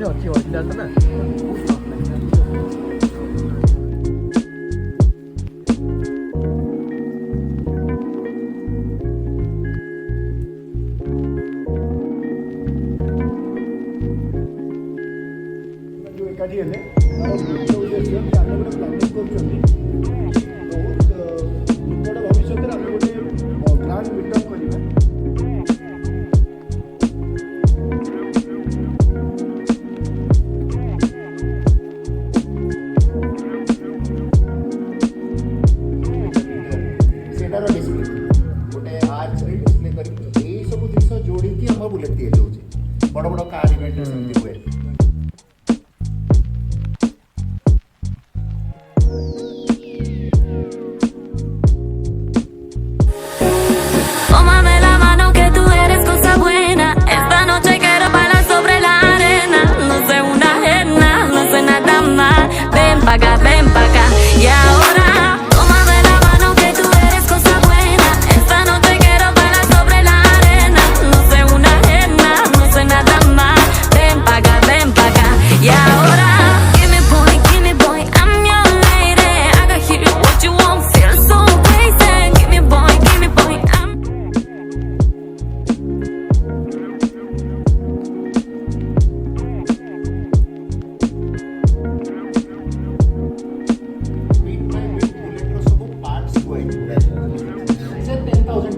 ଅଛି ଅରିଜିନାଲ ନା। ଏକାଠି ହେଲେ ଉଦ୍ଦେଶ୍ୟ କି ଆମେ ଗୋଟେ ପ୍ଲାନିଂ କରୁଛନ୍ତି ବହୁତ ନିକଟ ଭବିଷ୍ୟତରେ ଆମେ ଗୋଟେ ଗ୍ରାଣ୍ଡ ମିଟଅପ୍ କରିବା। ସେଟାର ଡିସପ୍ଲେ ଗୋଟେ ଆର୍ଚରେ ଡିସପ୍ଲେ କରିକି ଏଇ ସବୁ ଜିନିଷ ଯୋଡ଼ିକି ଆମ ବୁଲେଟ୍ ତିଆରି ହେଉଛି। ବଡ଼ ବଡ଼ କାର୍ ଇଭେଣ୍ଟରେ ସେମିତି ହୁଏ।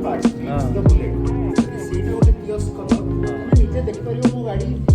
parts. The bullet. So the seat is kiosk cover. You can check the गाड़ी